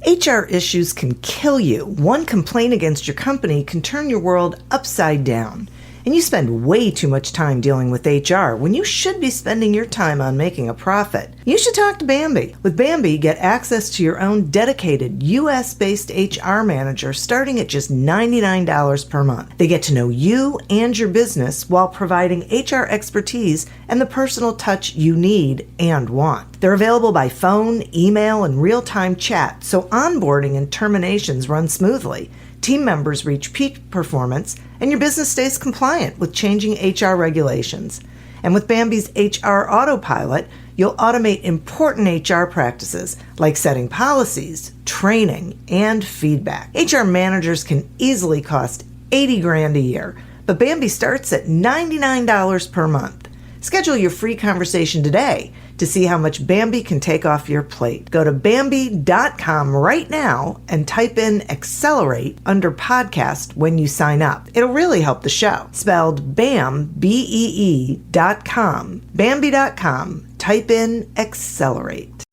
HR issues can kill you. One complaint against your company can turn your world upside down. And you spend way too much time dealing with HR when you should be spending your time on making a profit. You should talk to Bambi. With Bambi, get access to your own dedicated US-based HR manager starting at just $99 per month. They get to know you and your business while providing HR expertise and the personal touch you need and want. They're available by phone, email, and real-time chat, so onboarding and terminations run smoothly. Team members reach peak performance, and your business stays compliant with changing HR regulations. And with Bambi's HR Autopilot, you'll automate important HR practices like setting policies, training, and feedback. HR managers can easily cost $80,000 a year, but Bambi starts at $99 per month. Schedule your free conversation today to see how much Bambi can take off your plate. Go to Bambi.com right now and type in Accelerate under podcast when you sign up. It'll really help the show. Spelled BAM, BEE.com. Bambi.com. Type in Accelerate.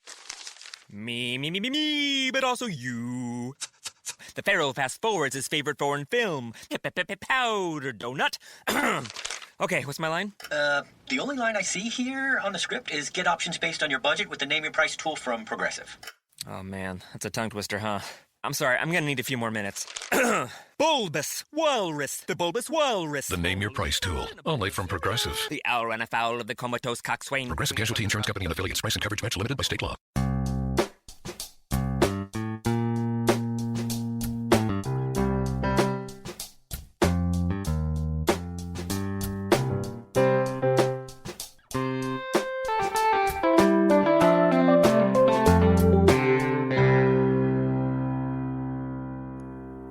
Me, but also you. The Pharaoh fast forwards his favorite foreign film, Powder Donut. Okay, what's my line? The only line I see here on the script is get options based on your budget with the Name Your Price tool from Progressive. Oh man, that's a tongue twister, huh? I'm sorry, I'm gonna need a few more minutes. Bulbous Walrus, the Bulbous Walrus. The Name Your Price tool, only from Progressive. The owl ran afoul of the comatose coxswain. Progressive Casualty Insurance Company and affiliates. Price and coverage match limited by state law.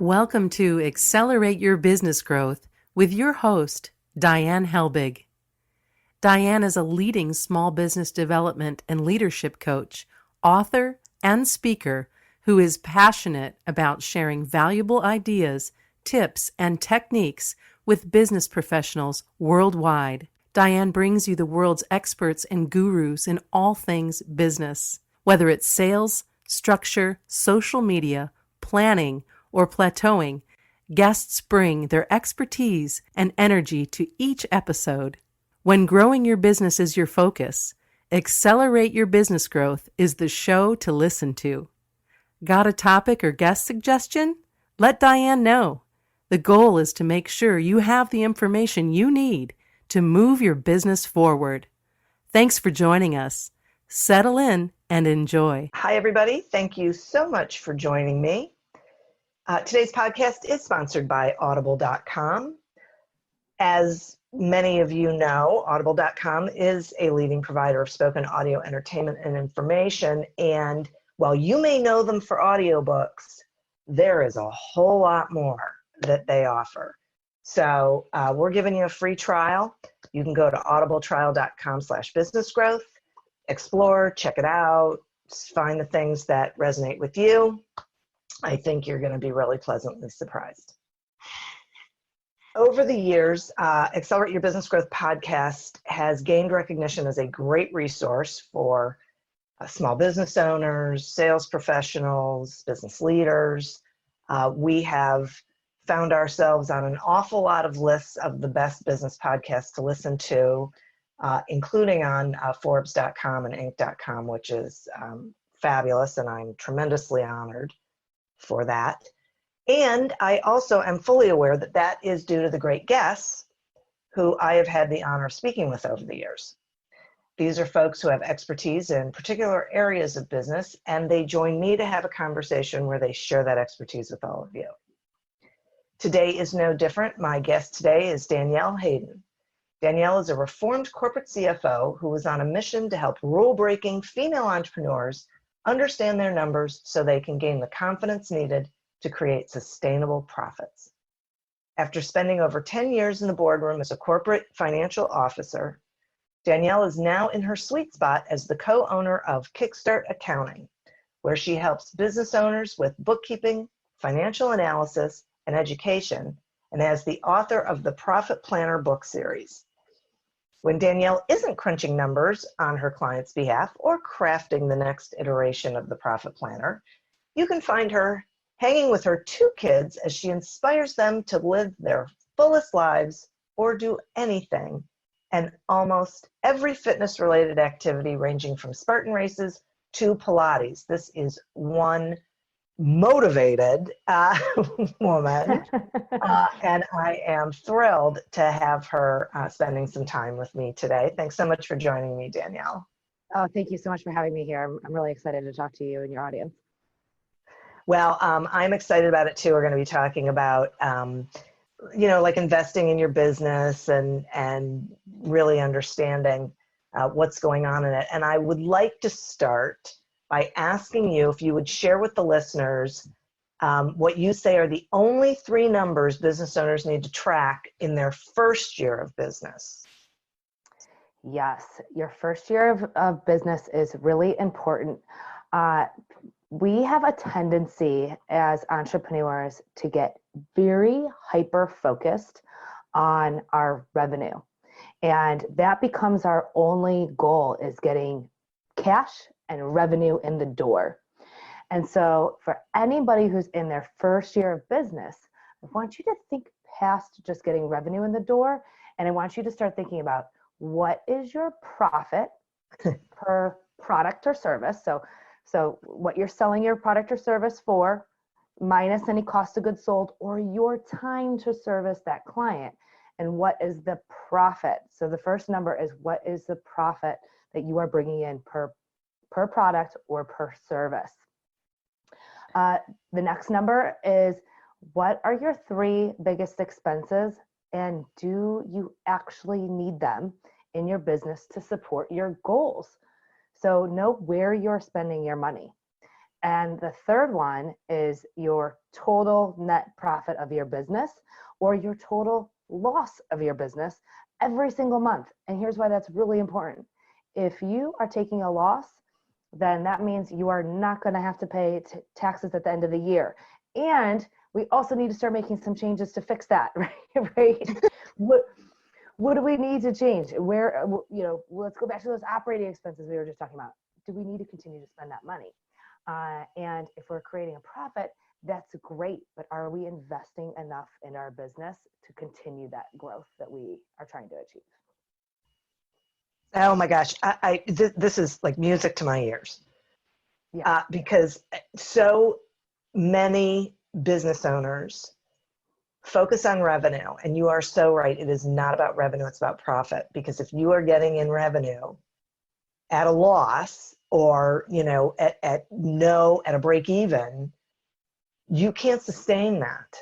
Welcome to Accelerate Your Business Growth with your host, Diane Helbig. Diane is a leading small business development and leadership coach, author, and speaker who is passionate about sharing valuable ideas, tips, and techniques with business professionals worldwide. Diane brings you the world's experts and gurus in all things business. Whether it's sales, structure, social media, planning, or plateauing, guests bring their expertise and energy to each episode. When growing your business is your focus, Accelerate Your Business Growth is the show to listen to. Got a topic or guest suggestion? Let Diane know. The goal is to make sure you have the information you need to move your business forward. Thanks for joining us. Settle in and enjoy. Hi, everybody. Thank you so much for joining me. Today's podcast is sponsored by Audible.com. As many of you know, Audible.com is a leading provider of spoken audio entertainment and information. And while you may know them for audiobooks, there is a whole lot more that they offer. So we're giving you a free trial. You can go to audibletrial.com/businessgrowth, explore, check it out, find the things that resonate with you. I think you're going to be really pleasantly surprised. Over the years, Accelerate Your Business Growth podcast has gained recognition as a great resource for small business owners, sales professionals, business leaders. We have found ourselves on an awful lot of lists of the best business podcasts to listen to, including on Forbes.com and Inc.com, which is fabulous, and I'm tremendously honored for that. And I also am fully aware that that is due to the great guests who I have had the honor of speaking with over the years. These are folks who have expertise in particular areas of business, and they join me to have a conversation where they share that expertise with all of you. Today is no different. My guest today is Danielle Hayden. Danielle is a reformed corporate CFO who is on a mission to help rule-breaking female entrepreneurs understand their numbers so they can gain the confidence needed to create sustainable profits. After spending over 10 years in the boardroom as a corporate financial officer, Danielle is now in her sweet spot as the co-owner of Kickstart Accounting, where she helps business owners with bookkeeping, financial analysis, and education, and as the author of the Profit Planner book series. When Danielle isn't crunching numbers on her client's behalf or crafting the next iteration of the Profit Planner, You can find her hanging with her 2 kids as she inspires them to live their fullest lives or do anything and almost every fitness-related activity ranging from Spartan races to Pilates. This is one motivated woman, and I am thrilled to have her spending some time with me today. Thanks so much for joining me, Danielle. Oh, thank you so much for having me here. I'm really excited to talk to you and your audience. Well, I'm excited about it too. We're going to be talking about, like investing in your business and really understanding what's going on in it. And I would like to start by asking you if you would share with the listeners what you say are the only 3 numbers business owners need to track in their first year of business. Yes, your first year of business is really important. We have a tendency as entrepreneurs to get very hyper-focused on our revenue. And that becomes our only goal, is getting cash and revenue in the door. And so for anybody who's in their first year of business, I want you to think past just getting revenue in the door. And I want you to start thinking about, what is your profit per product or service? So what you're selling your product or service for, minus any cost of goods sold or your time to service that client. And what is the profit? So the first number is, what is the profit that you are bringing in per product or per service? The next number is, what are your 3 biggest expenses, and do you actually need them in your business to support your goals? So know where you're spending your money. And the third one is your total net profit of your business or your total loss of your business every single month. And here's why that's really important. If you are taking a loss, then that means you are not going to have to pay taxes at the end of the year. And we also need to start making some changes to fix that, right? What do we need to change? Where, let's go back to those operating expenses we were just talking about. Do we need to continue to spend that money? And if we're creating a profit, that's great. But are we investing enough in our business to continue that growth that we are trying to achieve? Oh my gosh, this is like music to my ears. Yeah. Because so many business owners focus on revenue, and you are so right. It is not about revenue, it's about profit. Because if you are getting in revenue at a loss or, at a break even, you can't sustain that.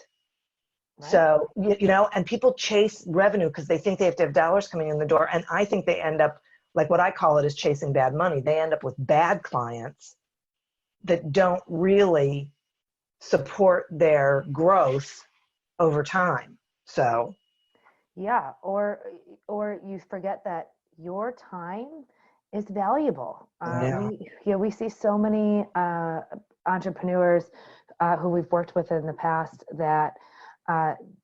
Right. So, and people chase revenue because they think they have to have dollars coming in the door. And I think they end up, like what I call it, is chasing bad money. They end up with bad clients that don't really support their growth over time. So yeah, or you forget that your time is valuable. We see so many entrepreneurs who we've worked with in the past that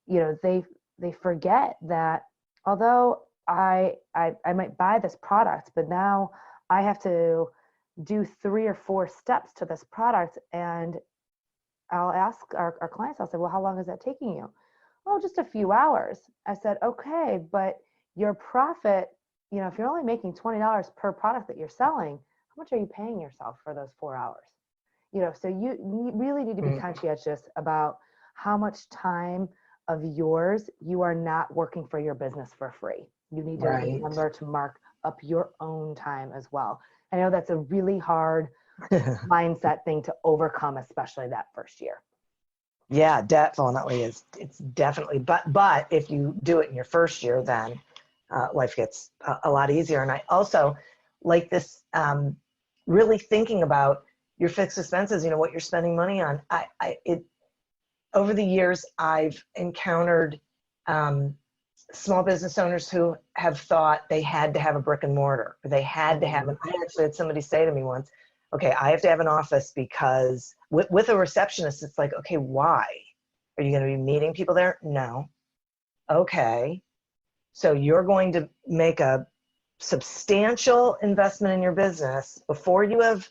they forget that although I might buy this product, but now I have to do 3 or 4 steps to this product. And I'll ask our clients, I'll say, well, how long is that taking you? Oh, just a few hours. I said, okay, but your profit, if you're only making $20 per product that you're selling, how much are you paying yourself for those 4 hours? So you really need to be conscientious about how much time of yours you are not working for your business for free. You need to remember to mark up your own time as well. I know that's a really hard mindset thing to overcome, especially that first year. Yeah, definitely is. It's definitely, but if you do it in your first year, then life gets a lot easier. And I also like this, really thinking about your fixed expenses, what you're spending money on. Over the years, I've encountered small business owners who have thought they had to have a brick and mortar. They had to have, and I actually had somebody say to me once, okay, I have to have an office because with a receptionist, it's like, okay, why? Are you going to be meeting people there? No. Okay. So you're going to make a substantial investment in your business before you have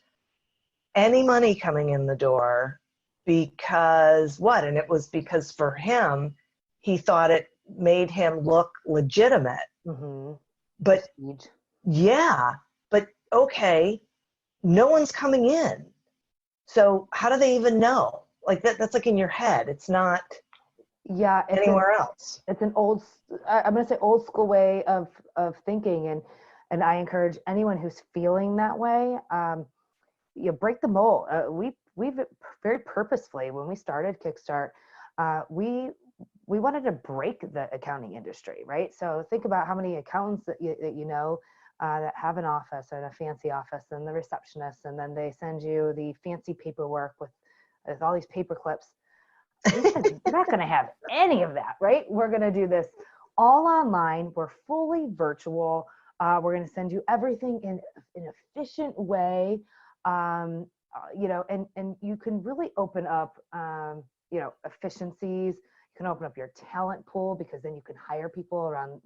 any money coming in the door because what? And it was because for him, he thought it made him look legitimate. Mm-hmm. But Prestige. yeah, but okay, no one's coming in. So how do they even know? Like that's like in your head. It's not anywhere else. It's an I'm going to say old school way of thinking. And I encourage anyone who's feeling that way, break the mold. We've very purposefully, when we started Kickstart, we wanted to break the accounting industry, right? So think about how many accountants that you know that have an office and a fancy office and the receptionist, and then they send you the fancy paperwork with all these paper clips. We're not going to have any of that, right? We're going to do this all online. We're fully virtual. We're going to send you everything in an efficient way, and you can really open up, efficiencies. You can open up your talent pool, because then you can hire people around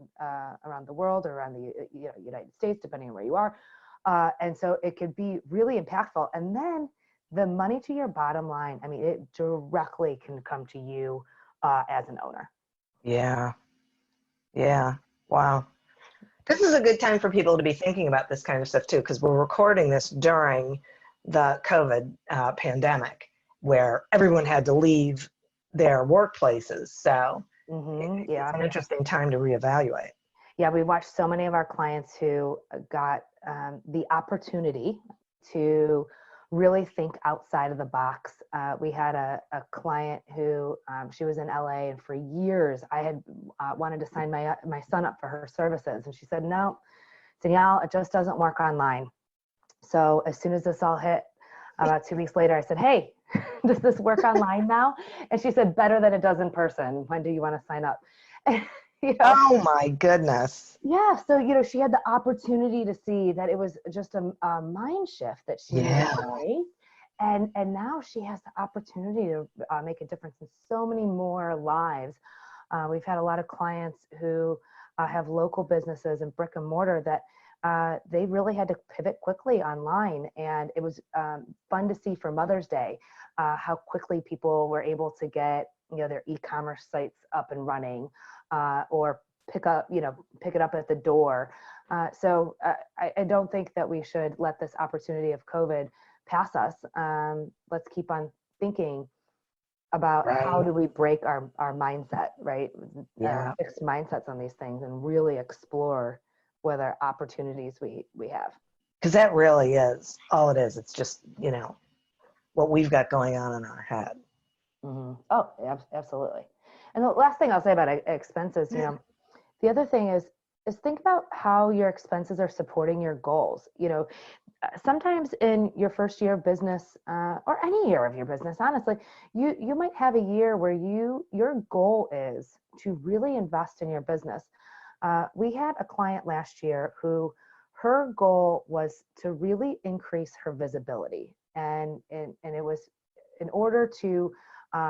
the world or around the United States, depending on where you are. And so it could be really impactful. And then the money to your bottom line, I mean, it directly can come to you as an owner. Yeah. Yeah. Wow. This is a good time for people to be thinking about this kind of stuff too, because we're recording this during the COVID pandemic, where everyone had to leave their workplaces. So Mm-hmm. it's an interesting time to reevaluate. Yeah, we watched so many of our clients who got the opportunity to really think outside of the box. We had a client who, she was in LA, and for years I had wanted to sign my son up for her services. And she said, no, Danielle, it just doesn't work online. So as soon as this all hit, about 2 weeks later, I said, hey, does this work online now? And she said, better than it does in person. When do you want to sign up? Oh my goodness. Yeah. So, she had the opportunity to see that it was just a mind shift that she needed to make. And now she has the opportunity to make a difference in so many more lives. We've had a lot of clients who have local businesses and brick and mortar that they really had to pivot quickly online. And it was fun to see for Mother's Day how quickly people were able to get their e-commerce sites up and running, or pick it up at the door. So I don't think that we should let this opportunity of COVID pass us. Let's keep on thinking about how do we break our mindset, right? Yeah. Fixed mindsets on these things, and really explore what other opportunities we have. Because that really is all it is. It's just, what we've got going on in our head. Mm-hmm. Oh, absolutely. And the last thing I'll say about expenses, the other thing is think about how your expenses are supporting your goals. Sometimes in your first year of business, or any year of your business, honestly, you might have a year where your goal is to really invest in your business. We had a client last year who her goal was to really increase her visibility, and it was in order to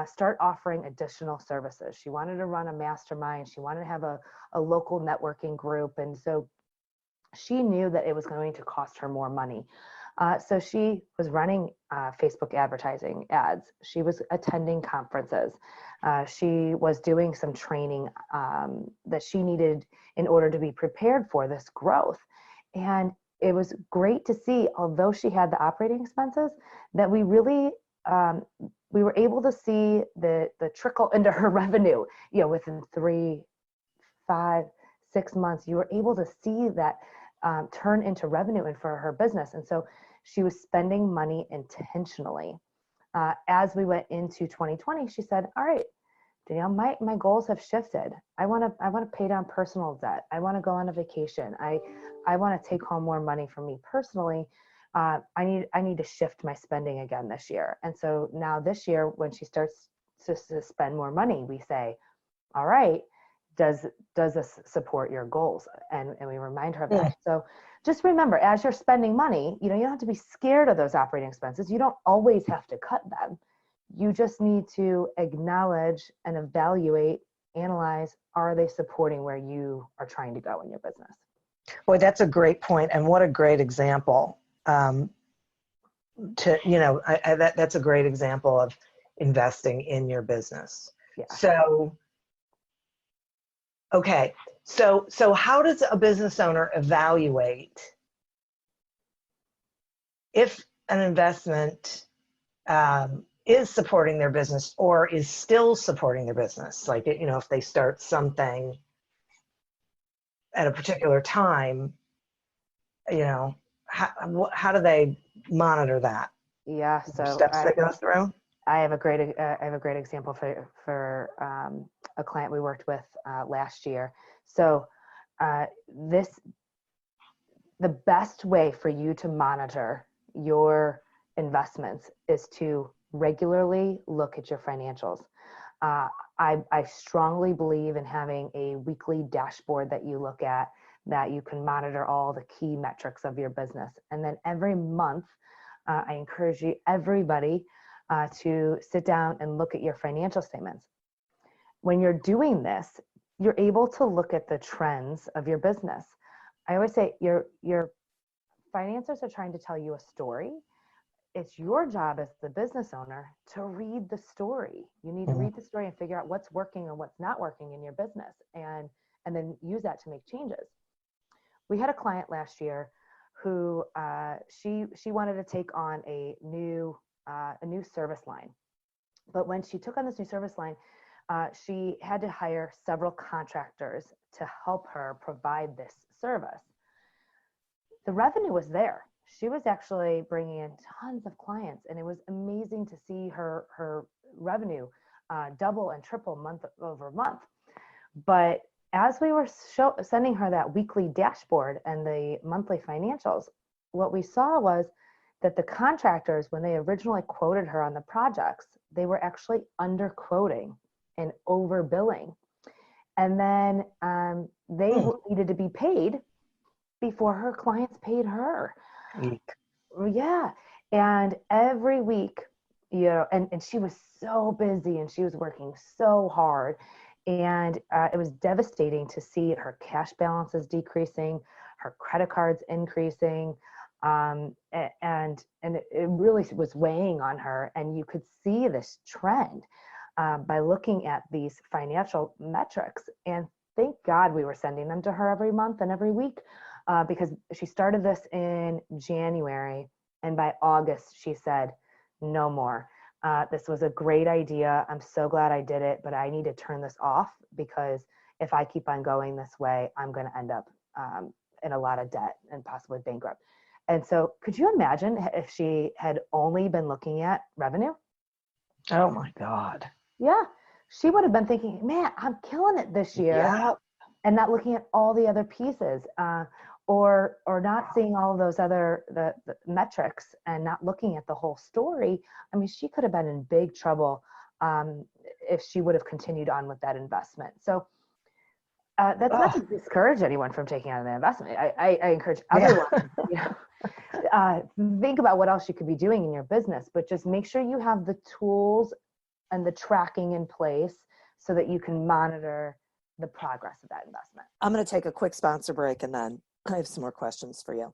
start offering additional services. She wanted to run a mastermind. She wanted to have a local networking group. And so she knew that it was going to cost her more money. So she was running Facebook advertising ads. She was attending conferences. She was doing some training that she needed in order to be prepared for this growth. And it was great to see, although she had the operating expenses, that we really we were able to see the trickle into her revenue. Within 3, 5, 6 months, you were able to see that turn into revenue and for her business. And so she was spending money intentionally. As we went into 2020, she said, all right, Danielle, my goals have shifted. I want to pay down personal debt. I want to go on a vacation. I want to take home more money for me personally. I need to shift my spending again this year. And so now this year, when she starts to spend more money, we say, all right, does this support your goals? And we remind her of that. So just remember, as you're spending money, you don't have to be scared of those operating expenses. You don't always have to cut them. You just need to acknowledge and evaluate, analyze, are they supporting where you are trying to go in your business? Boy, that's a great point, and what a great example. to, that's a great example of investing in your business. Yeah. So, okay. So how does a business owner evaluate if an investment is supporting their business or is still supporting their business? Like, if they start something at a particular time, how do they monitor that? Yeah. So Steps they go through? I have a great example for a client we worked with last year. So the best way for you to monitor your investments is to regularly look at your financials. I strongly believe in having a weekly dashboard that you look at, that you can monitor all the key metrics of your business. And then every month, I encourage everybody to sit down and look at your financial statements. When you're doing this, you're able to look at the trends of your business. I always say your finances are trying to tell you a story. It's your job as the business owner to read the story. You need to read the story and figure out what's working and what's not working in your business, and then use that to make changes. We had a client last year who she wanted to take on a new service line. But when she took on this new service line, she had to hire several contractors to help her provide this service. The revenue was there. She was actually bringing in tons of clients, and it was amazing to see her revenue double and triple month over month. But as we were sending her that weekly dashboard and the monthly financials, what we saw was that the contractors, when they originally quoted her on the projects, they were actually underquoting and overbilling. And then they needed to be paid before her clients paid her. Yeah. And every week, and she was so busy and she was working so hard. And it was devastating to see her cash balances decreasing, her credit cards increasing, and it really was weighing on her. And you could see this trend by looking at these financial metrics. And thank God we were sending them to her every month and every week, because she started this in January, and by August she said, no more. This was a great idea. I'm so glad I did it, but I need to turn this off, because if I keep on going this way, I'm going to end up in a lot of debt and possibly bankrupt. And so could you imagine if she had only been looking at revenue? Oh my God. Yeah. She would have been thinking, man, I'm killing it this year. Yeah. And not looking at all the other pieces, or not seeing all of those other the metrics and not looking at the whole story. I mean, she could have been in big trouble if she would have continued on with that investment. So that's not to discourage anyone from taking on the investment. I encourage everyone, think about what else you could be doing in your business, but just make sure you have the tools and the tracking in place so that you can monitor the progress of that investment. I'm going to take a quick sponsor break, and then I have some more questions for you.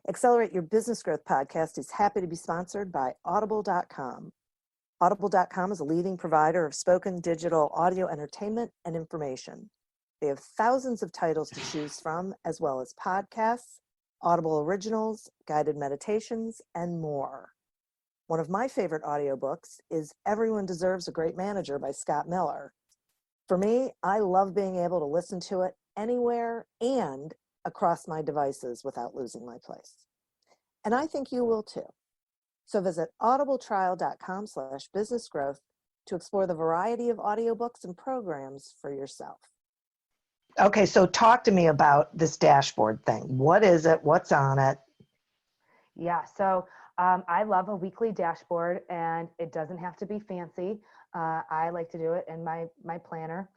Accelerate Your Business Growth podcast is happy to be sponsored by Audible.com. Audible.com is a leading provider of spoken digital audio entertainment and information. They have thousands of titles to choose from, as well as podcasts, Audible originals, guided meditations, and more. One of my favorite audiobooks is Everyone Deserves a Great Manager by Scott Miller. For me, I love being able to listen to it anywhere and across my devices without losing my place. And I think you will too. So visit audibletrial.com/businessgrowth to explore the variety of audiobooks and programs for yourself. Okay, so talk to me about this dashboard thing. What is it? What's on it? Yeah, so I love a weekly dashboard, and it doesn't have to be fancy. I like to do it in my planner.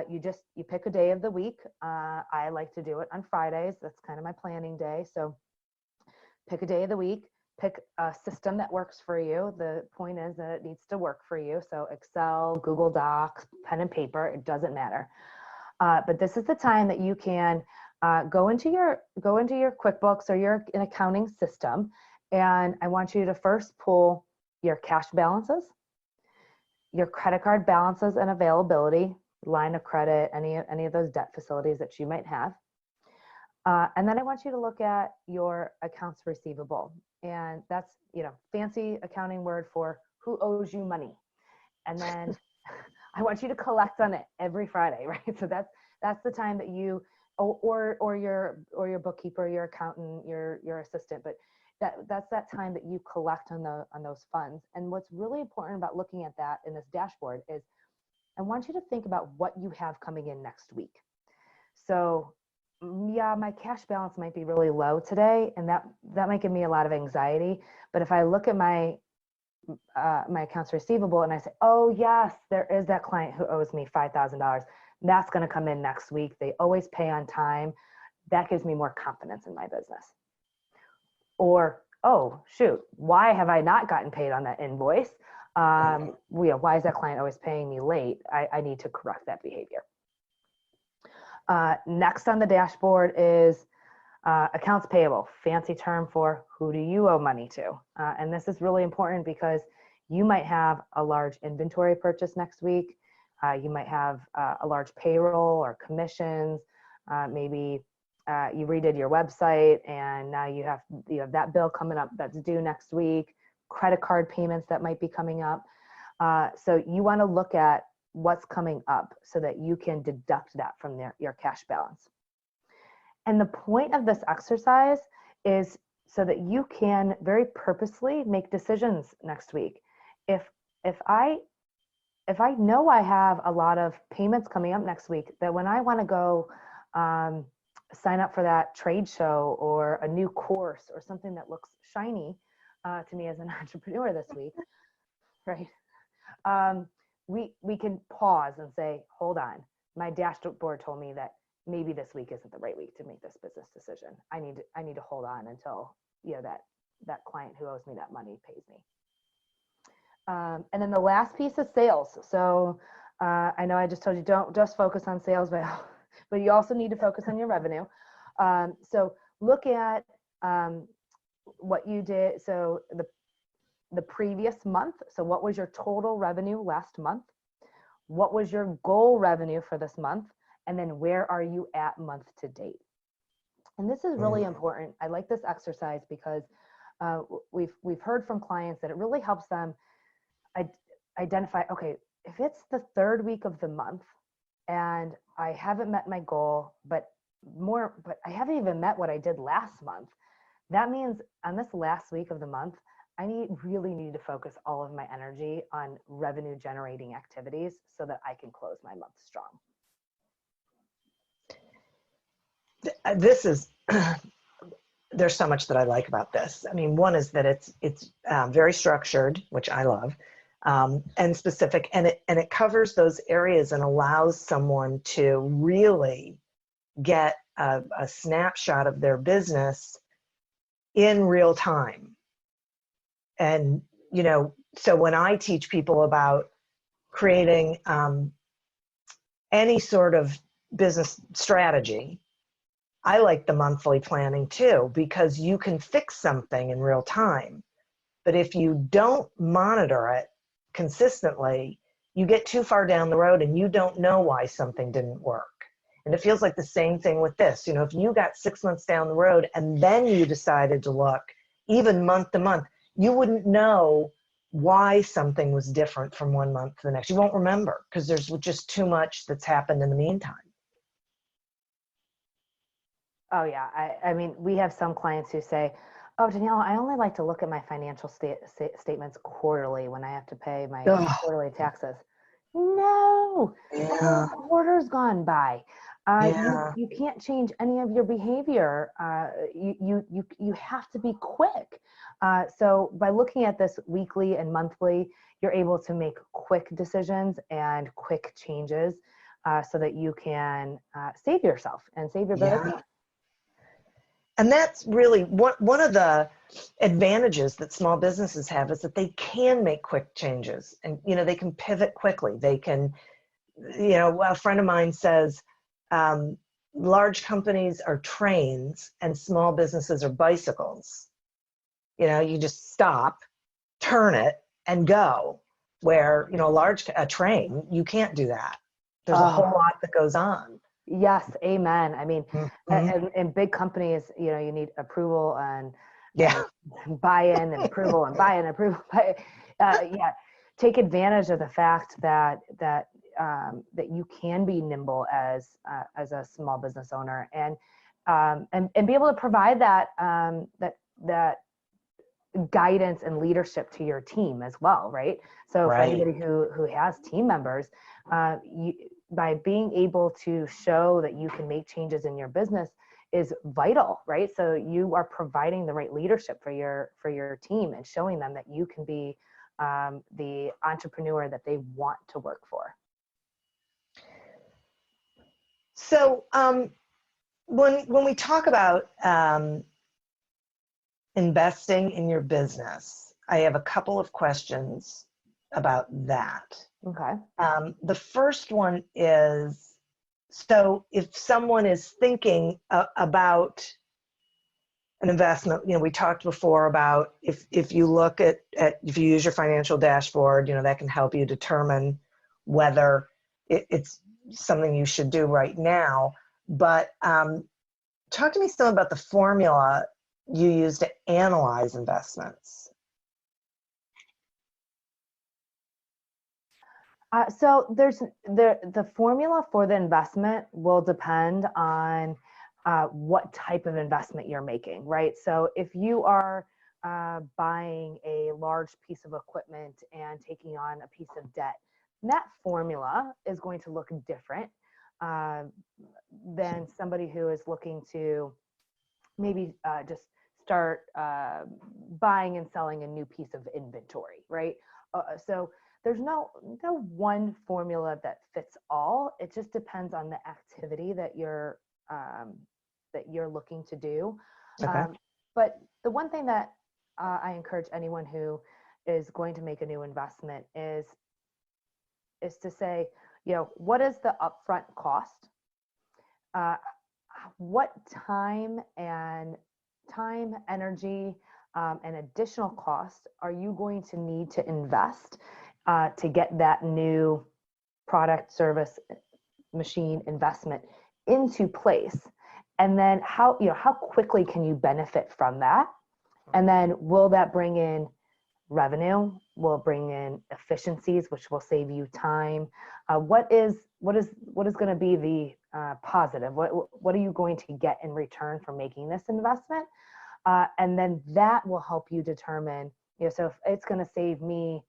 You pick a day of the week. I like to do it on Fridays. That's kind of my planning day. So pick a day of the week, pick a system that works for you. The point is that it needs to work for you. So Excel, Google Docs, pen and paper, it doesn't matter. But this is the time that you can go into your QuickBooks or an accounting system And I want you to first pull your cash balances, your credit card balances and availability, line of credit, any of those debt facilities that you might have. And then I want you to look at your accounts receivable. And that's, fancy accounting word for who owes you money. And then I want you to collect on it every Friday, right? So that's the time that you, or your bookkeeper, your accountant, your assistant, but that's that time that you collect on those funds. And what's really important about looking at that in this dashboard is I want you to think about what you have coming in next week. So yeah, my cash balance might be really low today, and that might give me a lot of anxiety. But if I look at my accounts receivable and I say, oh yes, there is that client who owes me $5,000. That's going to come in next week. They always pay on time. That gives me more confidence in my business. Or, oh shoot, why have I not gotten paid on that invoice? Why is that client always paying me late? I need to correct that behavior. Next on the dashboard is accounts payable, fancy term for who do you owe money to? And this is really important because you might have a large inventory purchase next week. You might have a large payroll or commissions. Maybe you redid your website and now you have that bill coming up that's due next week, credit card payments that might be coming up. So you want to look at what's coming up so that you can deduct that from your cash balance. And the point of this exercise is so that you can very purposely make decisions next week. If I know I have a lot of payments coming up next week, that when I want to go sign up for that trade show or a new course or something that looks shiny to me as an entrepreneur this week, right? We can pause and say, hold on, my dashboard told me that maybe this week isn't the right week to make this business decision. I need to hold on until that client who owes me that money pays me. And then the last piece is sales. So I know I just told you don't just focus on sales, but you also need to focus on your revenue. So look at what you did. So the previous month. So what was your total revenue last month? What was your goal revenue for this month? And then where are you at month to date? And this is really important. I like this exercise because we've heard from clients that it really helps them identify, okay, if it's the third week of the month and I haven't met my goal, but I haven't even met what I did last month, that means on this last week of the month, I really need to focus all of my energy on revenue generating activities so that I can close my month strong. This is, there's so much that I like about this. I mean, one is that it's very structured, which I love, and specific, and it covers those areas and allows someone to really get a snapshot of their business in real time. And, so when I teach people about creating any sort of business strategy, I like the monthly planning too, because you can fix something in real time. But if you don't monitor it consistently, you get too far down the road and you don't know why something didn't work. And it feels like the same thing with this. If you got 6 months down the road and then you decided to look even month to month, you wouldn't know why something was different from one month to the next. You won't remember because there's just too much that's happened in the meantime. Oh yeah, I mean, we have some clients who say, oh, Danielle, I only like to look at my financial statements quarterly when I have to pay my quarterly taxes. No, the whole quarter's gone by. You can't change any of your behavior. You have to be quick. So by looking at this weekly and monthly, you're able to make quick decisions and quick changes so that you can save yourself and save your business. And that's really one of the advantages that small businesses have, is that they can make quick changes and, they can pivot quickly. They can, a friend of mine says, large companies are trains and small businesses are bicycles. you just stop, turn it, and go. Where, a train, you can't do that. There's a whole lot that goes on. Yes, amen. I mean, Mm-hmm. in big companies, you need approval and Yeah. and buy-in and approval and buy-in and approval. Yeah, take advantage of the fact that you can be nimble as a small business owner and be able to provide that guidance and leadership to your team as well, right? So for anybody who has team members, by being able to show that you can make changes in your business is vital, right? So you are providing the right leadership for your team and showing them that you can be the entrepreneur that they want to work for. So when we talk about investing in your business, I have a couple of questions about that. Okay. The first one is, so if someone is thinking about an investment, we talked before about if you look at if you use your financial dashboard, that can help you determine whether it's something you should do right now. But talk to me still about the formula you use to analyze investments. So there's the formula for the investment will depend on what type of investment you're making, right? So if you are buying a large piece of equipment and taking on a piece of debt, that formula is going to look different than somebody who is looking to maybe just start buying and selling a new piece of inventory, right? So there's no one formula that fits all. It just depends on the activity that you're looking to do. Okay. But the one thing that I encourage anyone who is going to make a new investment is to say, what is the upfront cost? What time, energy, and additional cost are you going to need to invest to get that new product, service, machine investment into place? And then how quickly can you benefit from that? And then will that bring in revenue? Will it bring in efficiencies, which will save you time? What is going to be the positive? What are you going to get in return for making this investment? And then that will help you determine, so if it's going to save me,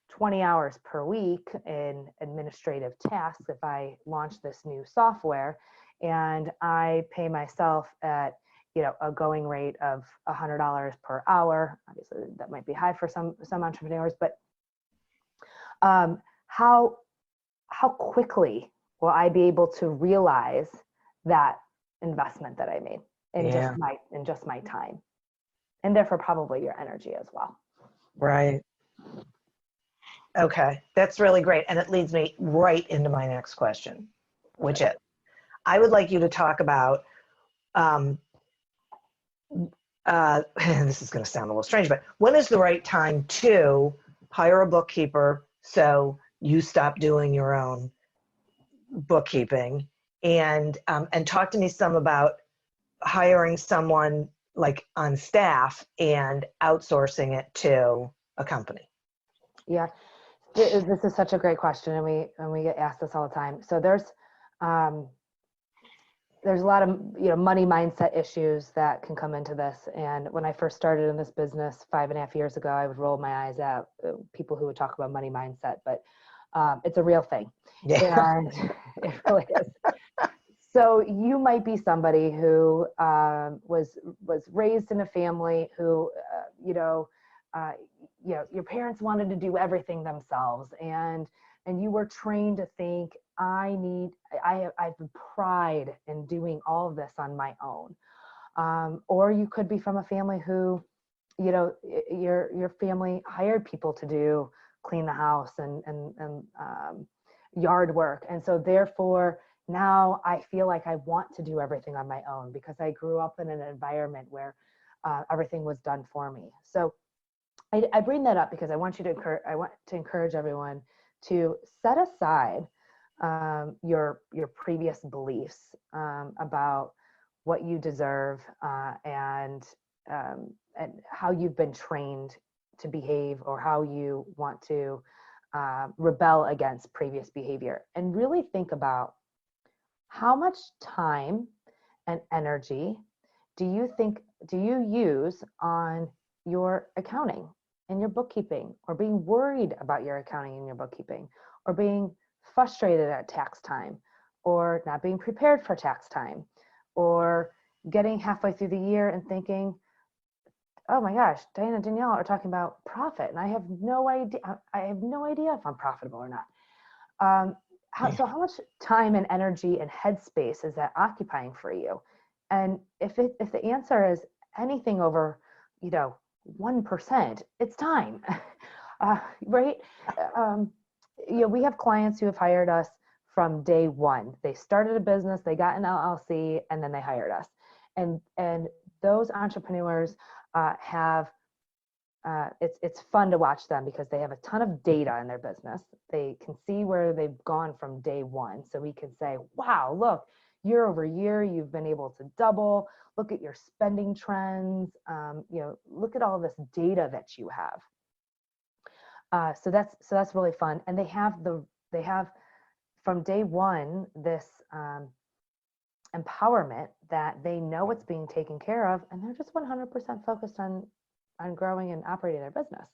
20 hours per week in administrative tasks, if I launch this new software and I pay myself at, a going rate of $100 per hour, obviously that might be high for some entrepreneurs, but how quickly will I be able to realize that investment that I made in just my time, and therefore probably your energy as well. Right. Okay, that's really great. And it leads me right into my next question, which is, I would like you to talk about, this is going to sound a little strange, but when is the right time to hire a bookkeeper so you stop doing your own bookkeeping? And talk to me some about hiring someone like on staff and outsourcing it to a company. Yeah, this is such a great question, and we get asked this all the time. So there's a lot of money mindset issues that can come into this. And when I first started in this business 5.5 years ago, I would roll my eyes at people who would talk about money mindset, but it's a real thing. Yeah. And it really is. So you might be somebody who was raised in a family who your parents wanted to do everything themselves, and you were trained to think, I have pride in doing all of this on my own. Or you could be from a family who, your family hired people to clean the house and yard work. And so therefore now I feel like I want to do everything on my own because I grew up in an environment where everything was done for me. So I bring that up because I want to encourage everyone to set aside your previous beliefs about what you deserve and how you've been trained to behave, or how you want to rebel against previous behavior, and really think about how much time and energy do you use on your accounting and your bookkeeping, or being worried about your accounting and your bookkeeping, or being frustrated at tax time, or not being prepared for tax time, or getting halfway through the year and thinking, oh my gosh, Diane and Danielle are talking about profit, and I have no idea. If I'm profitable or not. How much time and energy and headspace is that occupying for you? And if the answer is anything over, 1%, it's time, right? We have clients who have hired us from day one. They started a business, they got an LLC, and then they hired us. And those entrepreneurs it's fun to watch them because they have a ton of data in their business. They can see where they've gone from day one. So we can say, wow, look, year over year, you've been able to double. Look at your spending trends. Look at all this data that you have. So that's really fun. And they have from day one this empowerment that they know it's being taken care of, and they're just 100% focused on growing and operating their business.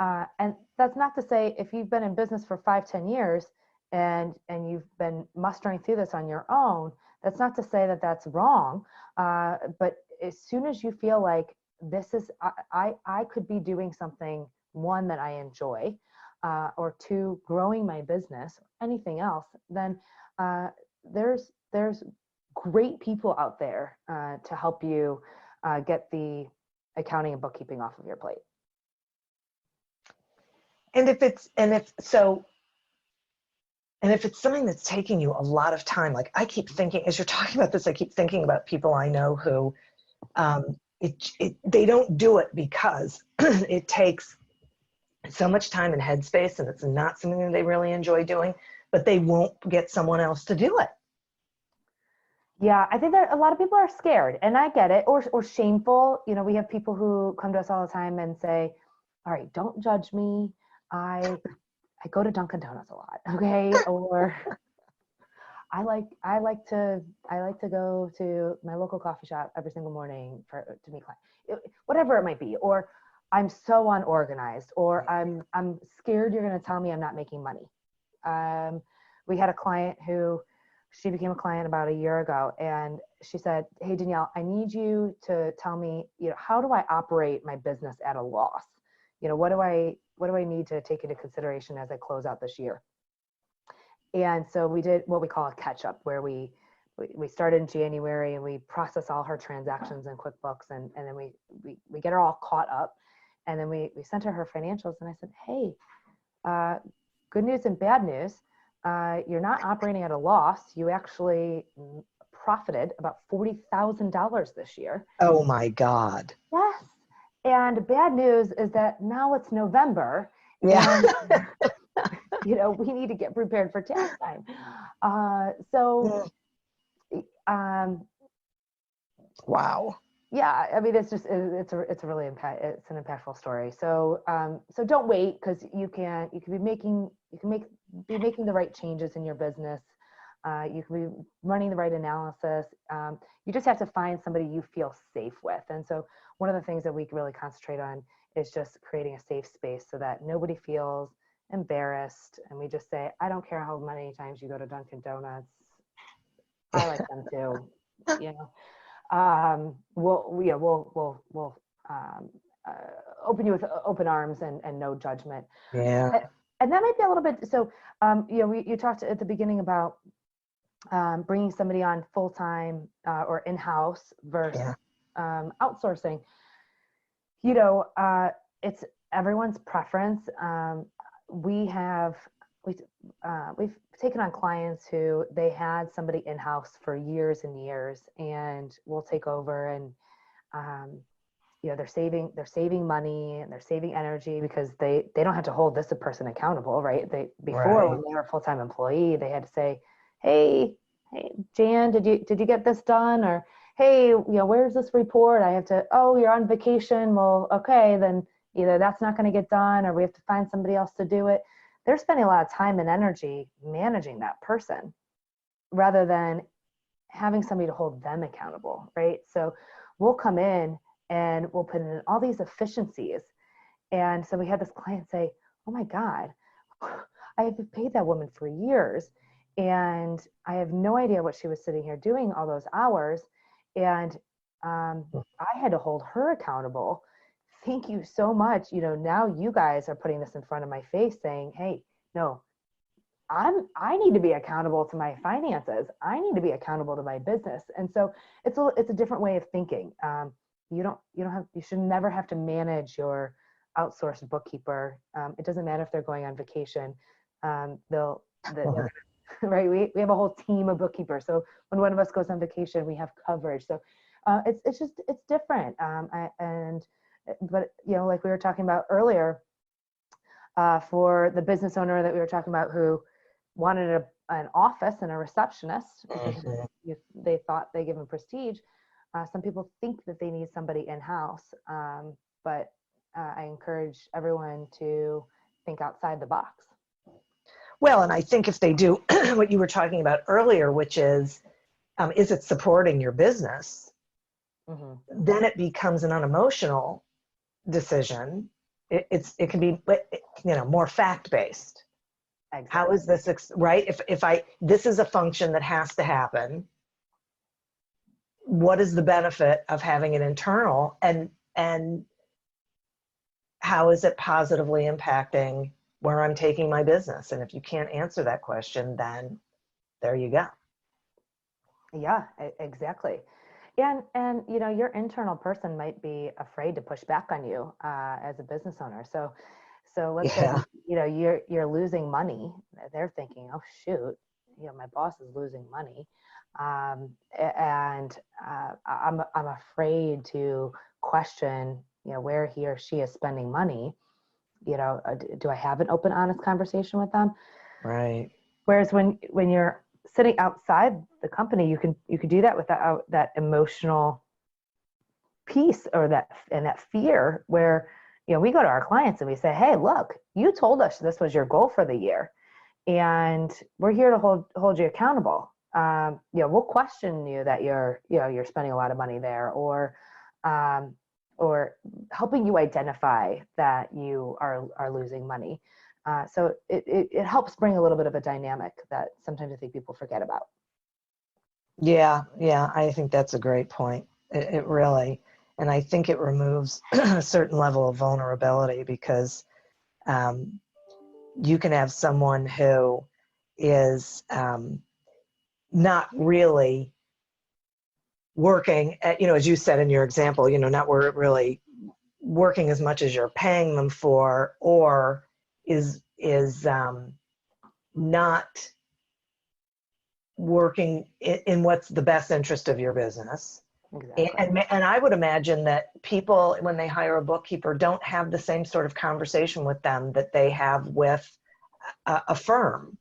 And that's not to say if you've been in business for 5-10 years and you've been mustering through this on your own, that's not to say that that's wrong. But as soon as you feel like this is, I could be doing something, one, that I enjoy, or two, growing my business, anything else, then there's great people out there to help you get the accounting and bookkeeping off of your plate. And if it's something that's taking you a lot of time, like I keep thinking, as you're talking about this, I keep thinking about people I know who they don't do it because it takes so much time and headspace, and it's not something that they really enjoy doing, but they won't get someone else to do it. Yeah, I think that a lot of people are scared, and I get it, or shameful. We have people who come to us all the time and say, all right, don't judge me. I go to Dunkin' Donuts a lot, okay? Or I like to go to my local coffee shop every single morning to meet clients, whatever it might be. Or I'm so unorganized, or I'm scared you're going to tell me I'm not making money. We had a client who, she became a client about a year ago, and she said, hey, Danielle, I need you to tell me, how do I operate my business at a loss? What do I need to take into consideration as I close out this year? And so we did what we call a catch up, where we started in January and we process all her transactions in QuickBooks, and then we get her all caught up, and then we sent her her financials, and I said, hey, good news and bad news. You're not operating at a loss. You actually profited about $40,000 this year. Oh my God. Yes. And bad news is that now it's November. Yeah. And, we need to get prepared for tax time. Wow. Yeah, I mean, it's an impactful story. So don't wait, because you can be making the right changes in your business. You can be running the right analysis. You just have to find somebody you feel safe with. And so one of the things that we really concentrate on is just creating a safe space so that nobody feels embarrassed. And we just say, I don't care how many times you go to Dunkin' Donuts. I like them too. We'll open you with open arms and no judgment. Yeah. And that might be a little bit, so, you talked at the beginning about bringing somebody on full-time or in-house versus outsourcing. It's everyone's preference. We've taken on clients who they had somebody in-house for years and years, and we'll take over, and they're saving money and they're saving energy because they don't have to hold this person accountable, right? Before, when they were a full-time employee, they had to say, hey, Jan, did you get this done? Or, hey, where's this report? I have to, oh, you're on vacation. Well, okay, then either that's not going to get done or we have to find somebody else to do it. They're spending a lot of time and energy managing that person rather than having somebody to hold them accountable, right? So we'll come in and we'll put in all these efficiencies. And so we had this client say, oh my God, I have paid that woman for years and I have no idea what she was sitting here doing all those hours. And I had to hold her accountable. Thank you so much. Now you guys are putting this in front of my face saying, hey, no, I need to be accountable to my finances. I need to be accountable to my business. And so it's a different way of thinking. You should never have to manage your outsourced bookkeeper. It doesn't matter if they're going on vacation. Right. We have a whole team of bookkeepers. So when one of us goes on vacation, we have coverage. So it's different. But like we were talking about earlier, for the business owner that we were talking about who wanted an office and a receptionist because they thought they give them prestige. Some people think that they need somebody in-house, but I encourage everyone to think outside the box. Well, and I think if they do what you were talking about earlier, which is it supporting your business, then it becomes an unemotional decision. It can be, more fact-based. Exactly. How is this, right? If this is a function that has to happen, what is the benefit of having it internal and how is it positively impacting where I'm taking my business? And if you can't answer that question, then there you go. Yeah, exactly. And your internal person might be afraid to push back on you as a business owner. So let's say you're losing money. They're thinking, oh shoot, my boss is losing money, and I'm afraid to question where he or she is spending money. Do I have an open, honest conversation with them? Right. Whereas when you're sitting outside the company, you can do that without that emotional piece or that fear where, we go to our clients and we say, hey, look, you told us this was your goal for the year and we're here to hold you accountable. We'll question you that you're spending a lot of money there or helping you identify that you are losing money. So it helps bring a little bit of a dynamic that sometimes I think people forget about. Yeah, I think that's a great point. It really, and I think it removes a certain level of vulnerability because you can have someone who is not really working at, as you said in your example, not really working as much as you're paying them for, or is not working in what's the best interest of your business. Exactly. And I would imagine that people, when they hire a bookkeeper, don't have the same sort of conversation with them that they have with a firm,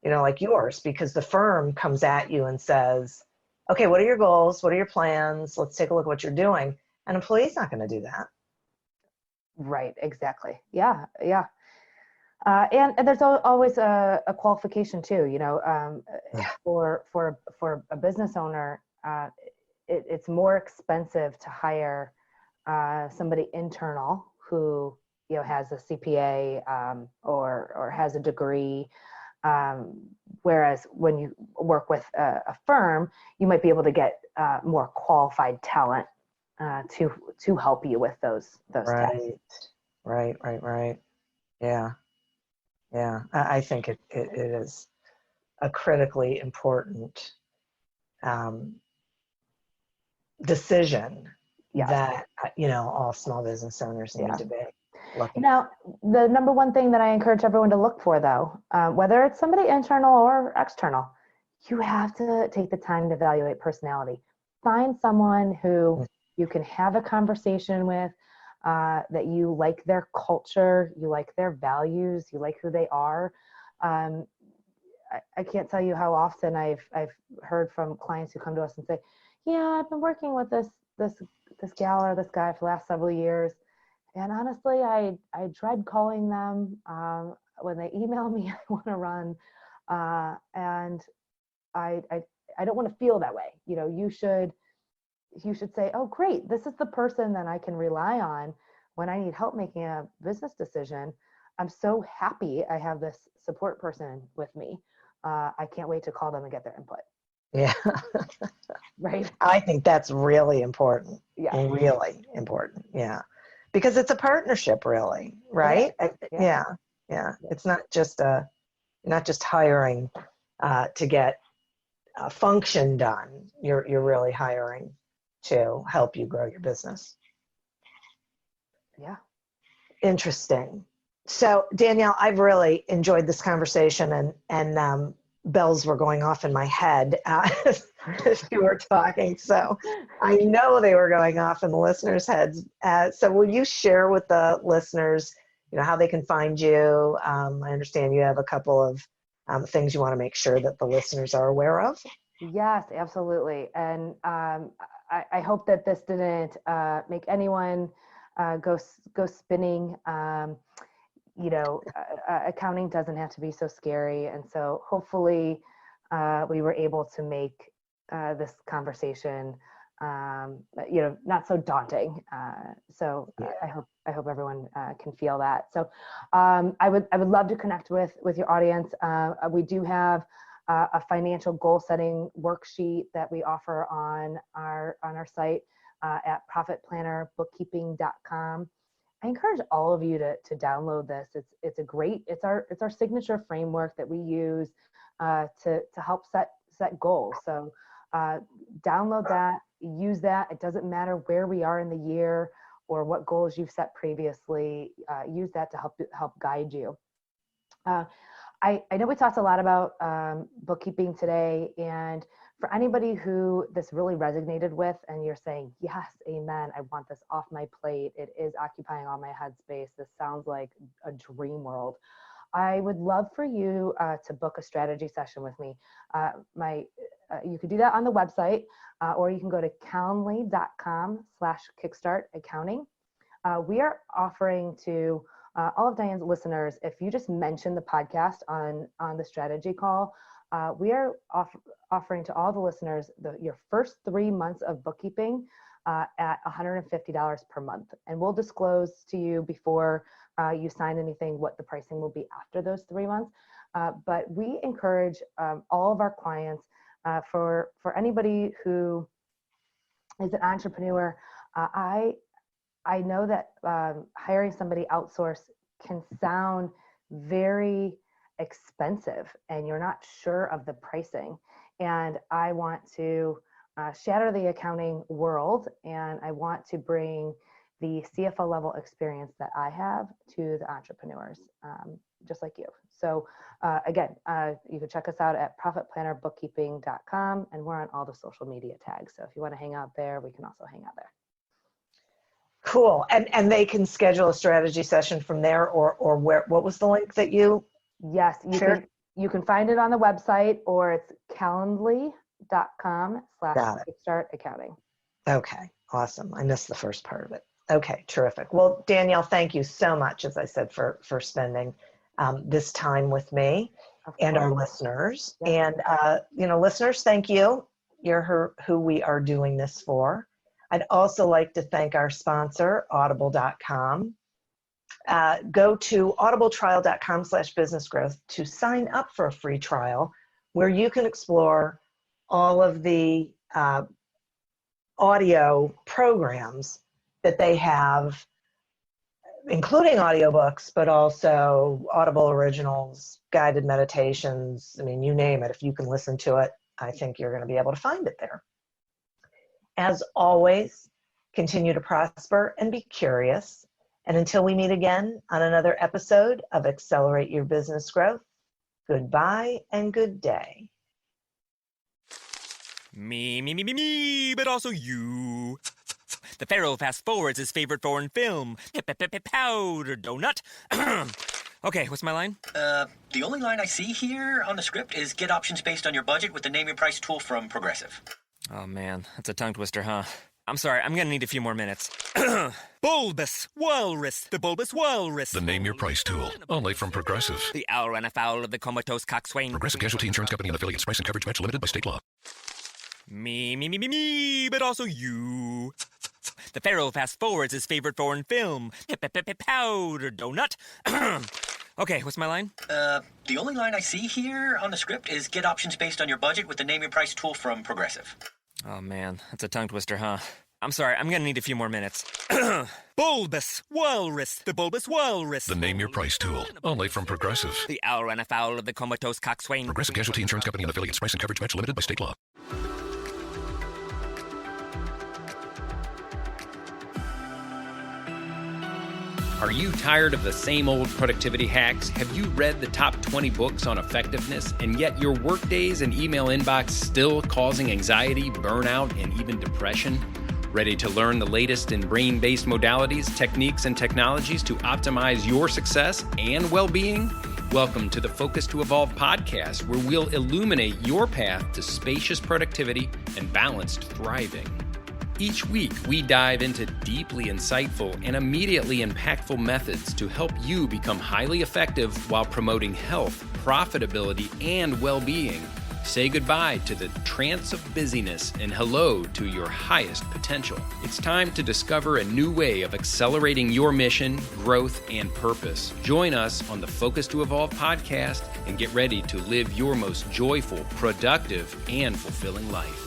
like yours, because the firm comes at you and says, okay, what are your goals? What are your plans? Let's take a look at what you're doing. An employee's not going to do that. Right. Exactly. Yeah. And there's always a qualification too, for a business owner, it's more expensive to hire somebody internal who, has a CPA or has a degree. Whereas when you work with a firm, you might be able to get more qualified talent to help you with those tasks. Right. Yeah. I think it is a critically important decision that, all small business owners need to be looking. Now, the number one thing that I encourage everyone to look for, though, whether it's somebody internal or external, you have to take the time to evaluate personality. Find someone who you can have a conversation with, that you like their culture, you like their values, you like who they are. I can't tell you how often I've heard from clients who come to us and say, yeah, I've been working with this gal or this guy for the last several years. And honestly, I dread calling them. When they email me, I want to run. And I don't want to feel that way. You know, you should say, oh, great, this is the person that I can rely on when I need help making a business decision. I'm so happy I have this support person with me. I can't wait to call them and get their input. Yeah. Right. I think that's really important. Yeah. Really important. Yeah. Because it's a partnership, really, right? Yeah. Yeah. It's not just hiring to get a function done. You're really hiring to help you grow your business. Yeah. Interesting. So Danielle, I've really enjoyed this conversation, and bells were going off in my head as you were talking. So I know they were going off in the listeners' heads. So will you share with the listeners, how they can find you? I understand you have a couple of things you want to make sure that the listeners are aware of. Yes, absolutely. And I hope that this didn't make anyone go spinning. Accounting doesn't have to be so scary. And so hopefully we were able to make this conversation, not so daunting. So yeah. I hope everyone can feel that. So I would love to connect with your audience. We do have a financial goal setting worksheet that we offer on our site at profitplannerbookkeeping.com. I encourage all of you to download this. It's our signature framework that we use to help set goals. So download that, use that. It doesn't matter where we are in the year or what goals you've set previously. Use that to help guide you. I know we talked a lot about bookkeeping today, and for anybody who this really resonated with and you're saying, yes, amen, I want this off my plate, it is occupying all my headspace, this sounds like a dream world, I would love for you to book a strategy session with me. You could do that on the website, or you can go to calendly.com/Kickstart Accounting. We are offering to all of Diane's listeners, if you just mention the podcast on the strategy call, we are offering to all the listeners your first 3 months of bookkeeping at $150 per month. And we'll disclose to you before you sign anything what the pricing will be after those 3 months. But we encourage all of our clients, for anybody who is an entrepreneur, I know that hiring somebody outsourced can sound very expensive and you're not sure of the pricing. And I want to shatter the accounting world, and I want to bring the CFO level experience that I have to the entrepreneurs, just like you. So again, you can check us out at profitplannerbookkeeping.com, and we're on all the social media tags. So if you want to hang out there, we can also hang out there. Cool. And they can schedule a strategy session from there, or where? What was the link that you? Yes, you can find it on the website, or it's calendly.com/Kickstart Accounting. Okay, awesome. I missed the first part of it. Okay, terrific. Well, Danielle, thank you so much, as I said, for spending this time with me and our listeners. Yeah. And, listeners, thank you. You're who we are doing this for. I'd also like to thank our sponsor, audible.com. Go to audibletrial.com/businessgrowth to sign up for a free trial where you can explore all of the audio programs that they have, including audiobooks, but also Audible originals, guided meditations. I mean, you name it. If you can listen to it, I think you're going to be able to find it there. As always, continue to prosper and be curious. And until we meet again on another episode of Accelerate Your Business Growth, goodbye and good day. Me, but also you. The Pharaoh fast forwards his favorite foreign film, Powder Donut. Okay, what's my line? The only line I see here on the script is get options based on your budget with the Name Your Price tool from Progressive. Oh man, that's a tongue twister, huh? I'm sorry, I'm gonna need a few more minutes. Bulbous Walrus, the Bulbous Walrus. The Name Your Price tool, only from Progressive. The owl ran afoul of the comatose coxswain. Progressive Casualty Insurance Company and affiliates. Price and coverage match limited by state law. Me, but also you. The Pharaoh fast forwards his favorite foreign film, Powder Donut. Okay, what's my line? The only line I see here on the script is get options based on your budget with the Name Your Price tool from Progressive. Oh man, that's a tongue twister, huh? I'm sorry, I'm gonna need a few more minutes. Bulbous Walrus, the Bulbous Walrus. The Name Your Price tool, only from Progressive. The owl ran afoul of the comatose coxswain. Progressive Casualty Insurance Company and affiliates. Price and coverage match limited by state law. Are you tired of the same old productivity hacks? Have you read the top 20 books on effectiveness, and yet your workdays and email inbox still causing anxiety, burnout, and even depression? Ready to learn the latest in brain-based modalities, techniques, and technologies to optimize your success and well-being? Welcome to the Focus to Evolve podcast, where we'll illuminate your path to spacious productivity and balanced thriving. Each week, we dive into deeply insightful and immediately impactful methods to help you become highly effective while promoting health, profitability, and well-being. Say goodbye to the trance of busyness and hello to your highest potential. It's time to discover a new way of accelerating your mission, growth, and purpose. Join us on the Focus to Evolve podcast and get ready to live your most joyful, productive, and fulfilling life.